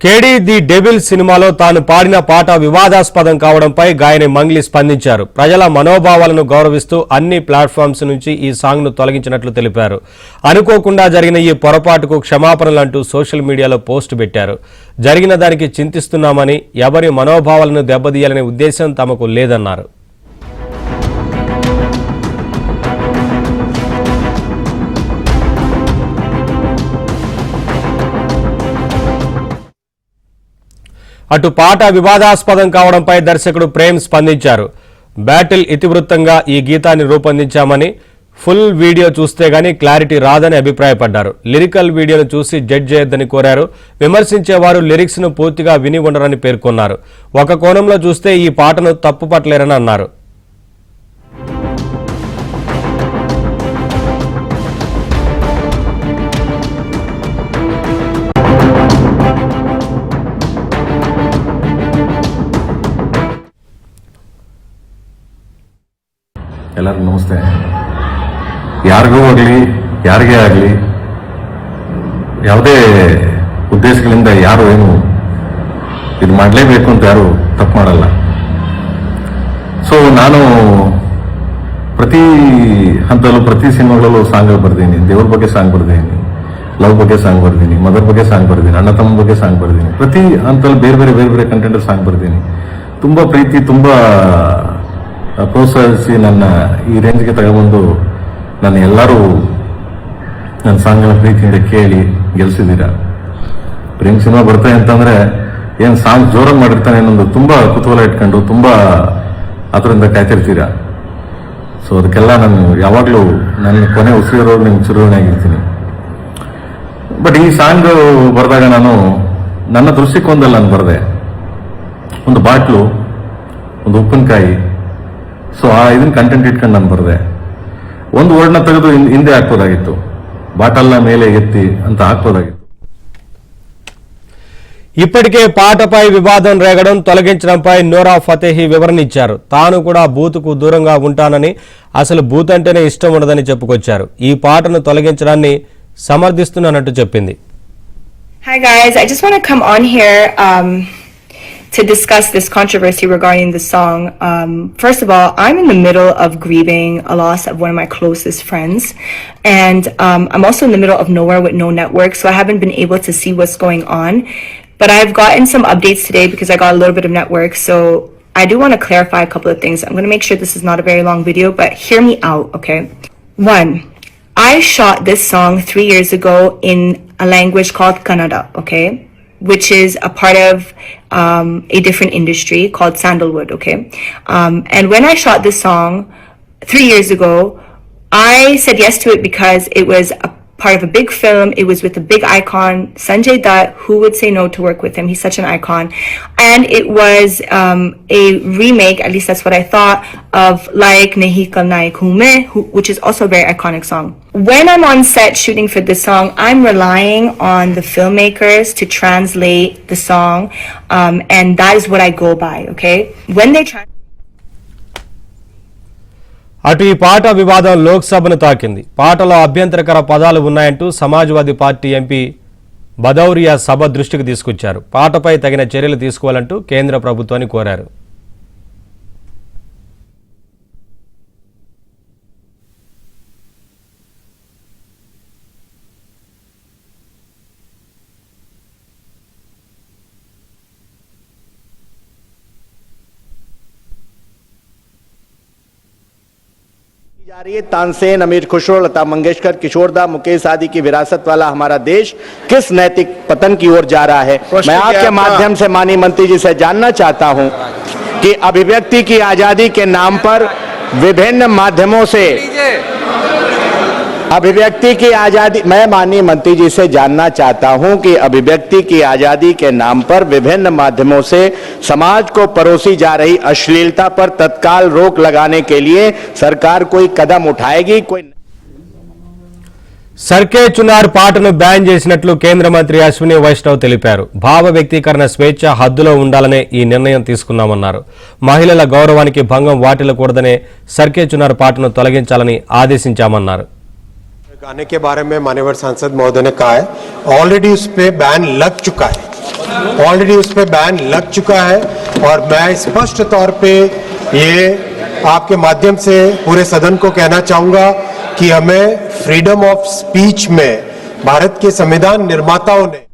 కేడీ the devil సినిమాలో తాను పాడిన పాట వివాదాస్పదం కావడంపై గాయని మంగ్లీ స్పందించారు. ప్రజల మనోభావాలను గౌరవిస్తూ అన్ని ప్లాట్ఫామ్స్ నుంచి ఈ సాంగ్ను తొలగించినట్లు తెలిపారు. అనుకోకుండా జరిగిన ఈ పొరపాటుకు క్షమాపణలంటూ సోషల్ మీడియాలో పోస్ట్ పెట్టారు. జరిగిన దానికి చింతిస్తున్నామని, ఎవరి మనోభావాలను దెబ్బతీయాలనే ఉద్దేశం తమకు లేదన్నారు. అటు పాట వివాదాస్పదం కావడంపై దర్శకుడు ప్రేమ్ స్పందించారు. బ్యాటిల్ ఇతివృత్తంగా ఈ గీతాన్ని రూపొందించామని, ఫుల్ వీడియో చూస్తే గానీ క్లారిటీ రాదని అభిప్రాయపడ్డారు. లిరికల్ వీడియోను చూసి జడ్జ్ చేయొద్దని కోరారు. విమర్శించేవారు లిరిక్స్ను పూర్తిగా విని ఉండరని పేర్కొన్నారు. ఒక కోణంలో చూస్తే ఈ పాటను తప్పుపట్టలేరని అన్నారు. ಎಲ್ಲರಿಗೂ ನಮಸ್ತೆ. ಯಾರಿಗೂ ಆಗಲಿ ಯಾರಿಗೇ ಆಗಲಿ ಯಾವುದೇ ಉದ್ದೇಶಗಳಿಂದ ಯಾರು ಏನು ಇದು ಮಾಡಲೇಬೇಕು ಅಂತ ಯಾರು ತಪ್ಪು ಮಾಡಲ್ಲ. ಸೊ ನಾನು ಪ್ರತಿ ಹಂತದಲ್ಲೂ ಪ್ರತಿ ಸಿನಿಮಾಗಳಲ್ಲೂ ಸಾಂಗ್ಗಳು ಬರ್ತೀನಿ. ದೇವ್ರ ಬಗ್ಗೆ ಸಾಂಗ್ ಬರ್ತೀನಿ, ಲವ್ ಬಗ್ಗೆ ಸಾಂಗ್ ಬರ್ತೀನಿ, ಮದರ್ ಬಗ್ಗೆ ಸಾಂಗ್ ಬರ್ತೀನಿ, ಅಣ್ಣ ತಮ್ಮ ಬಗ್ಗೆ ಸಾಂಗ್ ಬರ್ತೀನಿ. ಪ್ರತಿ ಹಂತದಲ್ಲಿ ಬೇರೆ ಬೇರೆ ಕಂಟೆಂಟ್ ಸಾಂಗ್ ಬರ್ತೀನಿ. ತುಂಬಾ ಪ್ರೀತಿ, ತುಂಬಾ ಪ್ರೋತ್ಸಾಹಿಸಿ ನನ್ನ ಈ ರೇಂಜ್ಗೆ ತಗೊಬಂದು ನನ್ನ ಎಲ್ಲರೂ ನನ್ನ ಸಾಂಗ್ಗಳ ಪ್ರೀತಿಯಿಂದ ಕೇಳಿ ಗೆಲ್ಸಿದ್ದೀರಾ. ಪ್ರೇಮ್ ಸಿನಿಮಾ ಬರ್ತಾನೆ ಅಂತಂದ್ರೆ ಏನ್ ಸಾಂಗ್ ಜೋರಾಗಿ ಮಾಡಿರ್ತಾನೆ ಅನ್ನೊಂದು ತುಂಬಾ ಕುತೂಹಲ ಇಟ್ಕೊಂಡು ತುಂಬಾ ಅದರಿಂದ ಕಾಯ್ತಿರ್ತೀರಾ. ಸೊ ಅದಕ್ಕೆಲ್ಲ ನಾನು ಯಾವಾಗಲೂ ನನ್ನ ಕೊನೆ ಉಸಿರಿರೋ ನಿಮ್ಗೆ ಚಿರುವಣೆಯಾಗಿರ್ತೀನಿ. ಬಟ್ ಈ ಸಾಂಗ್ ಬರೆದಾಗ ನಾನು ನನ್ನ ದೃಷ್ಟಿಕೋನದಲ್ಲಿ ನಾನು ಬರೆದೆ. ಒಂದು ಬಾಟ್ಲು, ಒಂದು ಉಪ್ಪಿನಕಾಯಿ, ಸೊ ಆ ಇದನ್ನ ಕಂಟೆಂಟ್ ಇಟ್ಕೊಂಡು ನಾನು ಬರೆದೆ. ಒಂದು ವರ್ಡ್ನ ತೆಗೆದು ಹಿಂದೆ ಹಾಕ್ಬೋದಾಗಿತ್ತು, ಬಾಟಲ್ನ ಮೇಲೆ ಎತ್ತಿ ಅಂತ ಹಾಕ್ಬೋದಾಗಿತ್ತು. ఇప్పటికే పాటపై వివాదం రేగడం, తొలగించడంపై నోరా ఫతేహి వివరణ ఇచ్చారు. తాను కూడా బూత్కు దూరంగా ఉంటానని, అసలు బూత్ అంటేనే ఇష్టం ఉండదని చెప్పుకొచ్చారు. ఈ పాటను తొలగించడాన్ని సమర్థిస్తున్నానంటూ చెప్పింది. Hi guys, I just want to come on here to discuss this controversy regarding the song. First of all, I'm in the middle of grieving a loss of one of my closest friends, and I'm also in the middle of nowhere with no network, so I haven't been able to see what's going on. But I've gotten some updates today because I got a little bit of network, so I do want to clarify a couple of things. I'm going to make sure this is not a very long video, but hear me out, okay? One, I shot this song 3 years ago in a language called Kannada, okay? Which is a part of a different industry called sandalwood, okay? And when I shot this song 3 years ago, I said yes to it because it was a part of a big film. It was with a big icon, Sanjay Dutt. Who would say no to work with him? He's such an icon. And it was a remake, at least that's what I thought, of Like Nahi Kal Naik Hu Main, which is also a very iconic song. When I'm on set shooting for this song, I'm relying on the filmmakers to translate the song, and that is what I go by, okay? When they try. అటు ఈ పాట వివాదం లోక్సభను తాకింది. పాటలో అభ్యంతరకర పదాలు ఉన్నాయంటూ Samajwadi party MP Bhadauria సభ దృష్టికి తీసుకొచ్చారు. పాటపై తగిన చర్యలు తీసుకోవాలంటూ కేంద్ర ప్రభుత్వాన్ని కోరారు. जा रही है तानसेन, अमीर खुसरो, लता मंगेशकर, किशोरदा, मुकेश आदि की विरासत वाला हमारा देश किस नैतिक पतन की ओर जा रहा है। मैं आपके माध्यम से माननीय मंत्री जी से जानना चाहता हूं कि अभिव्यक्ति की आजादी के नाम पर विभिन्न माध्यमों से अभिव्यक्ति की आजादी, मैं माननीय मंत्री जी से जानना चाहता हूं कि अभिव्यक्ति की आजादी के नाम पर विभिन्न माध्यमों से समाज को परोसी जा रही अश्लीलता पर तत्काल रोक लगाने के लिए सरकार कोई कदम उठाएगी? कोई సర్కే చునార్ పాటను బ్యాన్ చేసినట్లు కేంద్ర మంత్రి అశ్విని వైష్ణవ్ తెలిపారు. భావ వ్యక్తీకరణ స్వేచ్ఛ హద్దులో ఉండాలనే ఈ నిర్ణయం తీసుకున్నామన్నారు. మహిళల గౌరవానికి భంగం వాటిల్లకూడదనే సర్కే చునార్ పాటను తొలగించాలని ఆదేశించామన్నారు. गाने के बारे में माननीय सांसद महोदय ने कहा है, ऑलरेडी उस पे बैन लग चुका है, ऑलरेडी उस पर बैन लग चुका है और मैं स्पष्ट तौर पे ये आपके माध्यम से पूरे सदन को कहना चाहूंगा कि हमें फ्रीडम ऑफ स्पीच में भारत के संविधान निर्माताओं ने